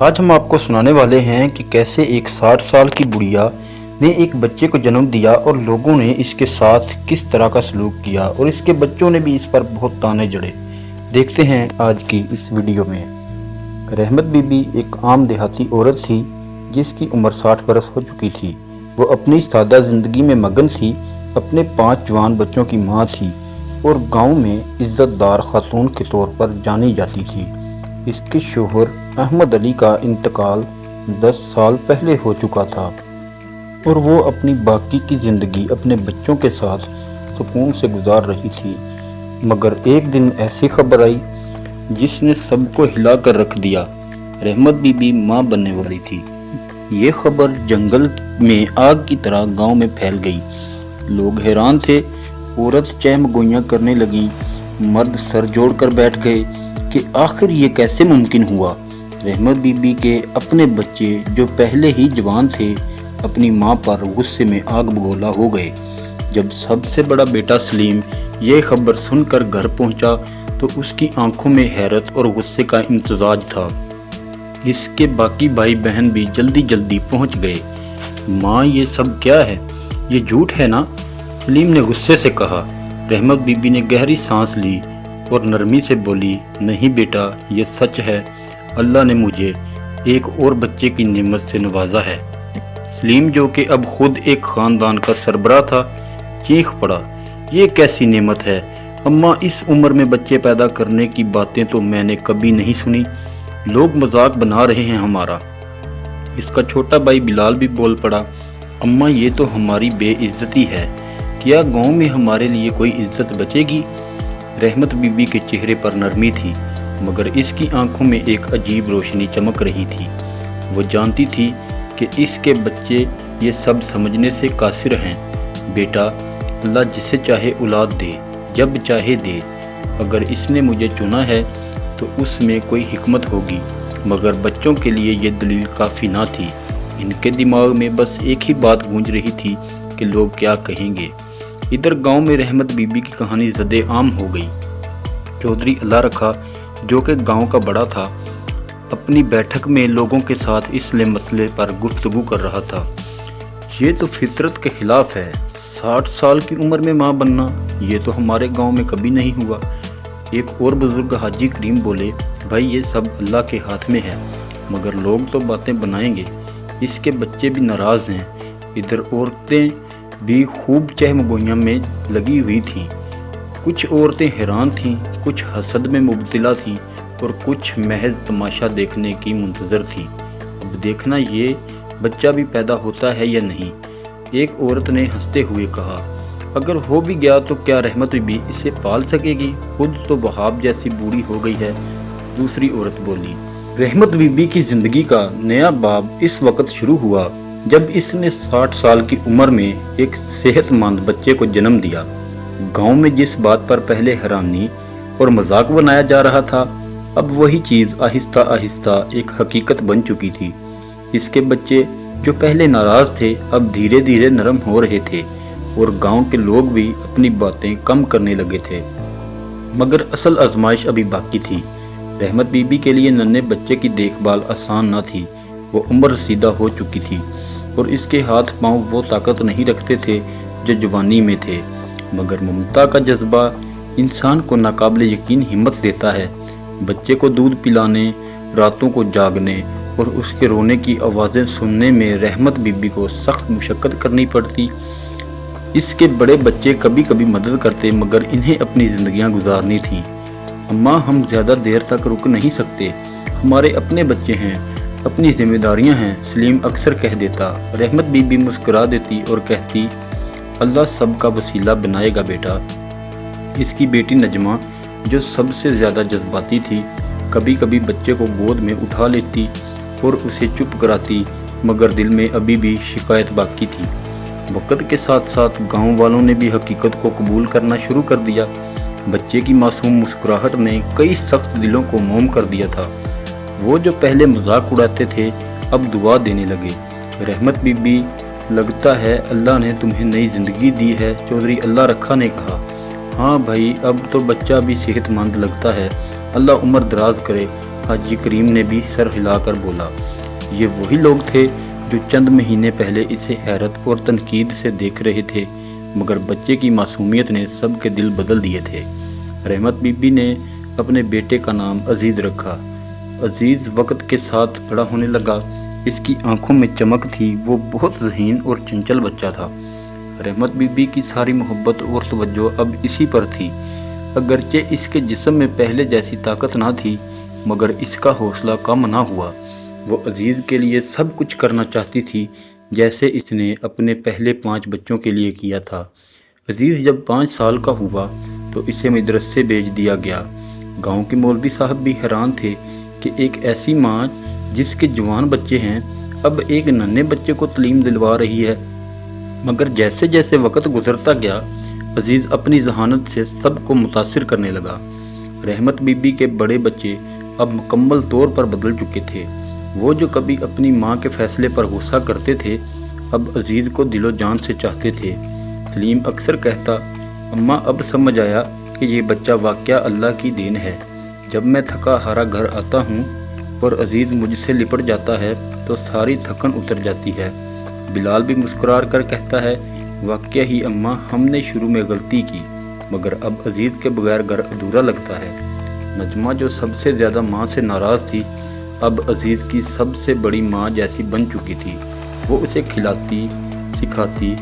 आज हम आपको सुनाने वाले हैं कि कैसे एक 60 साल की बुढ़िया ने एक बच्चे को जन्म दिया और लोगों ने इसके साथ किस तरह का सलूक किया और इसके बच्चों ने भी इस पर बहुत ताने जड़े। देखते हैं आज की इस वीडियो में। रहमत बीबी एक आम देहाती औरत थी जिसकी उम्र 60 बरस हो चुकी थी। वो अपनी सादा ज़िंदगी में मगन थी। अपने 5 जवान बच्चों की माँ थी और गांव में इज़्ज़तदार खातून के तौर पर जानी जाती थी। इसके शोहर अहमद अली का इंतकाल 10 साल पहले हो चुका था और वो अपनी बाकी की ज़िंदगी अपने बच्चों के साथ सुकून से गुजार रही थी। मगर एक दिन ऐसी खबर आई जिसने सबको हिला कर रख दिया। रहमत बीबी माँ बनने वाली थी। ये खबर जंगल में आग की तरह गांव में फैल गई। लोग हैरान थे। औरत चहमगोइयाँ करने लगी। मर्द सर जोड़कर बैठ गए कि आखिर ये कैसे मुमकिन हुआ। रहमत बीबी के अपने बच्चे जो पहले ही जवान थे अपनी माँ पर गुस्से में आग बगोला हो गए। जब सबसे बड़ा बेटा सलीम ये खबर सुनकर घर पहुंचा तो उसकी आंखों में हैरत और गुस्से का इम्तिजाज था। इसके बाकी भाई बहन भी जल्दी जल्दी पहुंच गए। माँ ये सब क्या है, ये झूठ है ना? सलीम ने गुस्से से कहा। रहमत बीबी ने गहरी सांस ली और नरमी से बोली, नहीं बेटा, ये सच है। अल्लाह ने मुझे एक और बच्चे की नेमत से नवाजा है। सलीम जो कि अब खुद एक ख़ानदान का सरबराह था चीख पड़ा, ये कैसी नेमत है अम्मा? इस उम्र में बच्चे पैदा करने की बातें तो मैंने कभी नहीं सुनी। लोग मजाक बना रहे हैं हमारा। इसका छोटा भाई बिलाल भी बोल पड़ा, अम्मा ये तो हमारी बेइज्जती है। क्या गांव में हमारे लिए कोई इज्जत बचेगी? रहमत बीबी के चेहरे पर नरमी थी मगर इसकी आंखों में एक अजीब रोशनी चमक रही थी। वो जानती थी कि इसके बच्चे ये सब समझने से कासिर हैं। बेटा, अल्लाह जिसे चाहे औलाद दे, जब चाहे दे। अगर इसने मुझे चुना है तो उसमें कोई हिकमत होगी। मगर बच्चों के लिए ये दलील काफ़ी ना थी। इनके दिमाग में बस एक ही बात गूंज रही थी कि लोग क्या कहेंगे। इधर गांव में रहमत बीबी की कहानी ज़दे आम हो गई। चौधरी अल्लाह रखा जो कि गांव का बड़ा था अपनी बैठक में लोगों के साथ इस मसले पर गुफ्तगू कर रहा था। ये तो फितरत के खिलाफ है। 60 साल की उम्र में माँ बनना, ये तो हमारे गांव में कभी नहीं हुआ। एक और बुजुर्ग हाजी करीम बोले, भाई ये सब अल्लाह के हाथ में है मगर लोग तो बातें बनाएंगे। इसके बच्चे भी नाराज़ हैं। इधर औरतें भी खूब चहमगोइयाँ में लगी हुई थीं। कुछ औरतें हैरान थीं, कुछ हसद में मुब्तला थीं और कुछ महज तमाशा देखने की मुंतज़र थीं। अब देखना ये बच्चा भी पैदा होता है या नहीं। एक औरत ने हंसते हुए कहा, अगर हो भी गया तो क्या रहमत भी इसे पाल सकेगी? खुद तो वहाब जैसी बूढ़ी हो गई है। दूसरी औरत बोली। रहमत बीबी की ज़िंदगी का नया बाब इस वक्त शुरू हुआ जब इसने 60 साल की उम्र में एक सेहतमंद बच्चे को जन्म दिया। गांव में जिस बात पर पहले हैरानी और मजाक बनाया जा रहा था, अब वही चीज़ आहिस्ता आहिस्ता एक हकीकत बन चुकी थी। इसके बच्चे जो पहले नाराज़ थे अब धीरे धीरे नरम हो रहे थे और गांव के लोग भी अपनी बातें कम करने लगे थे। मगर असल आजमाइश अभी बाकी थी। रहमत बीबी के लिए नन्हे बच्चे की देखभाल आसान न थी। वो उम्र रसीदा हो चुकी थी और इसके हाथ पांव वो ताकत नहीं रखते थे जो जवानी में थे। मगर ममता का जज्बा इंसान को नाकाबिल यकीन हिम्मत देता है। बच्चे को दूध पिलाने, रातों को जागने और उसके रोने की आवाज़ें सुनने में रहमत बीबी को सख्त मुशक्कत करनी पड़ती। इसके बड़े बच्चे कभी कभी मदद करते मगर इन्हें अपनी ज़िंदगियां गुजारनी थीं। अम्मा, हम ज़्यादा देर तक रुक नहीं सकते, हमारे अपने बच्चे हैं, अपनी जिम्मेदारियां हैं, सलीम अक्सर कह देता। रहमत बीबी मुस्कुरा देती और कहती, अल्लाह सबका वसीला बनाएगा बेटा। इसकी बेटी नजमा जो सबसे ज़्यादा जज्बाती थी कभी कभी बच्चे को गोद में उठा लेती और उसे चुप कराती मगर दिल में अभी भी शिकायत बाकी थी। वक्त के साथ साथ गांव वालों ने भी हकीकत को कबूल करना शुरू कर दिया। बच्चे की मासूम मुस्कुराहट ने कई सख्त दिलों को मोम कर दिया था। वो जो पहले मजाक उड़ाते थे अब दुआ देने लगे। रहमत बीबी, लगता है अल्लाह ने तुम्हें नई ज़िंदगी दी है, चौधरी अल्लाह रखा ने कहा। हाँ भाई, अब तो बच्चा भी सेहतमंद लगता है, अल्लाह उम्र दराज करे। हाजी करीम ने भी सर हिलाकर बोला, ये वही लोग थे जो चंद महीने पहले इसे हैरत और तनकीद से देख रहे थे, मगर बच्चे की मासूमियत ने सबके दिल बदल दिए थे। रहमत बीबी ने अपने बेटे का नाम अजीज़ रखा। अजीज़ वक्त के साथ बड़ा होने लगा। इसकी आंखों में चमक थी। वो बहुत ज़हीन और चंचल बच्चा था। रहमत बीबी की सारी मोहब्बत और तवज्जो अब इसी पर थी। अगरचे इसके जिस्म में पहले जैसी ताकत ना थी, मगर इसका हौसला कम ना हुआ। वो अजीज़ के लिए सब कुछ करना चाहती थी, जैसे इसने अपने पहले 5 बच्चों के लिए किया था। अजीज़ जब 5 साल का हुआ तो इसे मदरसे भेज दिया गया। गांव के मौलवी साहब भी हैरान थे कि एक ऐसी माँ जिसके जवान बच्चे हैं अब एक नन्हे बच्चे को तालीम दिलवा रही है। मगर जैसे जैसे वक्त गुजरता गया, अजीज़ अपनी जहानत से सबको मुतासिर करने लगा। रहमत बीबी के बड़े बच्चे अब मुकम्मल तौर पर बदल चुके थे। वो जो कभी अपनी माँ के फैसले पर गुस्सा करते थे, अब अजीज़ को दिलो जान से चाहते थे। सलीम अक्सर कहता, अम्मा अब समझ आया कि ये बच्चा वाक़या अल्लाह की देन है। जब मैं थका हारा घर आता हूँ और अजीज़ मुझसे लिपट जाता है तो सारी थकन उतर जाती है। बिलाल भी मुस्कुरा कर कहता है, वाक़या ही अम्मा, हमने शुरू में गलती की, मगर अब अजीज़ के बगैर घर अधूरा लगता है। नजमा जो सबसे ज़्यादा माँ से नाराज़ थी, अब अजीज़ की सबसे बड़ी माँ जैसी बन चुकी थी। वो उसे खिलाती, सिखाती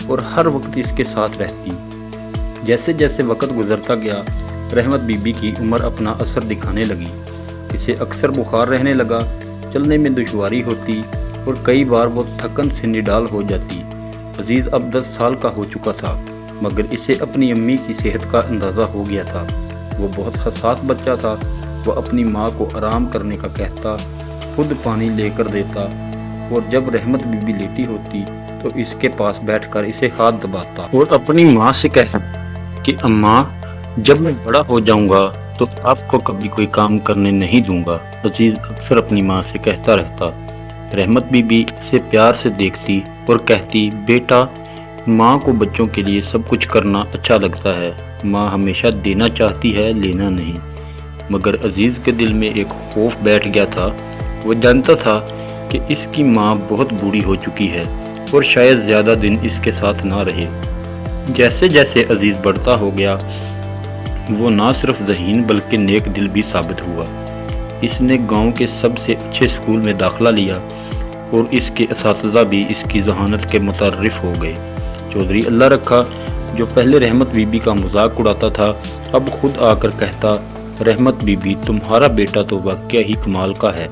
और हर वक्त इसके साथ रहती। जैसे जैसे वक्त गुजरता गया, रहमत बीबी की उम्र अपना असर दिखाने लगी। इसे अक्सर बुखार रहने लगा, चलने में दुश्वारी होती और कई बार वो थकन से निडाल हो जाती। अजीज़ अब 10 साल का हो चुका था, मगर इसे अपनी अम्मी की सेहत का अंदाज़ा हो गया था। वो बहुत हसास बच्चा था। वो अपनी माँ को आराम करने का कहता, खुद पानी लेकर देता और जब रहमत बीबी लेटी होती तो इसके पास बैठकर इसे हाथ दबाता और अपनी माँ से कहता कि अम्मा, जब मैं बड़ा हो जाऊंगा तो आपको कभी कोई काम करने नहीं दूंगा। अजीज़ अक्सर अपनी माँ से कहता रहता। रहमत बीबी इसे प्यार से देखती और कहती, बेटा, माँ को बच्चों के लिए सब कुछ करना अच्छा लगता है। माँ हमेशा देना चाहती है, लेना नहीं। मगर अजीज़ के दिल में एक खौफ बैठ गया था। वो जानता था कि इसकी माँ बहुत बूढ़ी हो चुकी है और शायद ज़्यादा दिन इसके साथ ना रहे। जैसे जैसे अजीज़ बढ़ता हो गया, वो ना सिर्फ ज़हीन बल्कि नेक दिल भी साबित हुआ। इसने गांव के सबसे अच्छे स्कूल में दाखिला लिया और इसके असातिज़ा भी इसकी जहानत के मुतर्रिफ़ हो गए। चौधरी अल्लाह रखा, जो पहले रहमत बीबी का मजाक उड़ाता था, अब खुद आकर कहता, रहमत बीबी, तुम्हारा बेटा तो वाक़या ही कमाल का है।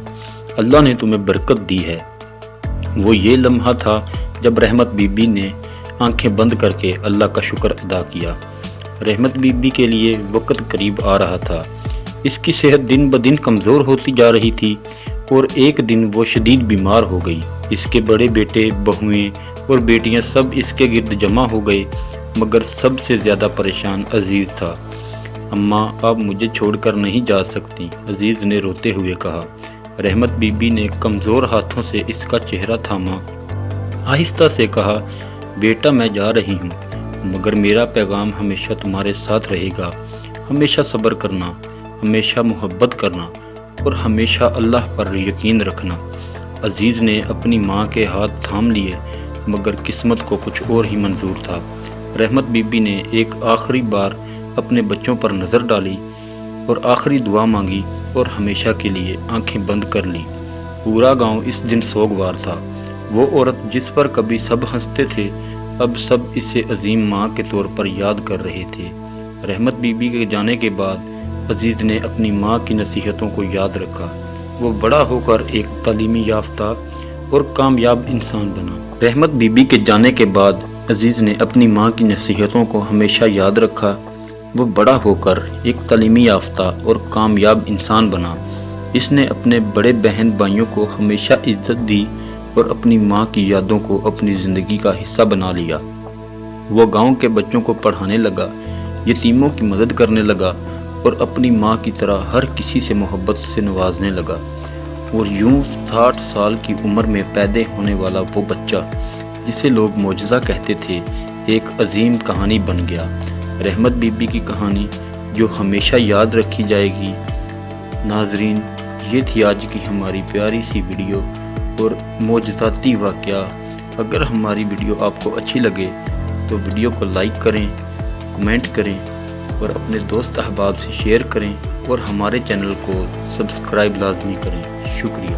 अल्लाह ने तुम्हें बरकत दी है। वो ये लम्हा था जब रहमत बीबी ने आंखें बंद करके अल्लाह का शुक्र अदा किया। रहमत बीबी के लिए वक्त करीब आ रहा था। इसकी सेहत दिन ब दिन कमज़ोर होती जा रही थी और एक दिन वो शदीद बीमार हो गई। इसके बड़े बेटे, बहुएं और बेटियां सब इसके गिर्द जमा हो गए, मगर सबसे ज़्यादा परेशान अजीज़ था। अम्मा, आप मुझे छोड़कर नहीं जा सकती, अजीज़ ने रोते हुए कहा। रहमत बीबी ने कमज़ोर हाथों से इसका चेहरा थामा, आहिस्ता से कहा, बेटा, मैं जा रही हूँ, मगर मेरा पैगाम हमेशा तुम्हारे साथ रहेगा। हमेशा सब्र करना, हमेशा मोहब्बत करना और हमेशा अल्लाह पर यकीन रखना। अजीज़ ने अपनी माँ के हाथ थाम लिए, मगर किस्मत को कुछ और ही मंजूर था। रहमत बीबी ने एक आखिरी बार अपने बच्चों पर नज़र डाली और आखिरी दुआ मांगी और हमेशा के लिए आंखें बंद कर ली। पूरा गांव इस दिन सोगवार था। वो औरत जिस पर कभी सब हंसते थे, अब सब इसे अजीम माँ के तौर पर याद कर रहे थे। रहमत बीबी के जाने के बाद अजीज़ ने अपनी माँ की नसीहतों को याद रखा। वो बड़ा होकर एक तालीमी याफ्ता और कामयाब इंसान बना। रहमत बीबी के जाने के बाद अजीज़ ने अपनी माँ की नसीहतों को हमेशा याद रखा। वो बड़ा होकर एक तालीमी याफ्ता और कामयाब इंसान बना। इसने अपने बड़े बहन भाइयों को हमेशा इज्जत दी और अपनी माँ की यादों को अपनी ज़िंदगी का हिस्सा बना लिया। वो गांव के बच्चों को पढ़ाने लगा, यतीमों की मदद करने लगा और अपनी माँ की तरह हर किसी से मोहब्बत से नवाजने लगा। और यूं 60 साल की उम्र में पैदा होने वाला वो बच्चा, जिसे लोग मौजज़ा कहते थे, एक अजीम कहानी बन गया। रहमत बीबी की कहानी जो हमेशा याद रखी जाएगी। नाजरीन, یہ تھی آج کی ہماری پیاری سی ویڈیو اور معجزاتی واقعہ۔ اگر ہماری ویڈیو آپ کو اچھی لگے تو ویڈیو کو لائک کریں، کمنٹ کریں اور اپنے دوست احباب سے شیئر کریں اور ہمارے چینل کو سبسکرائب لازمی کریں۔ شکریہ۔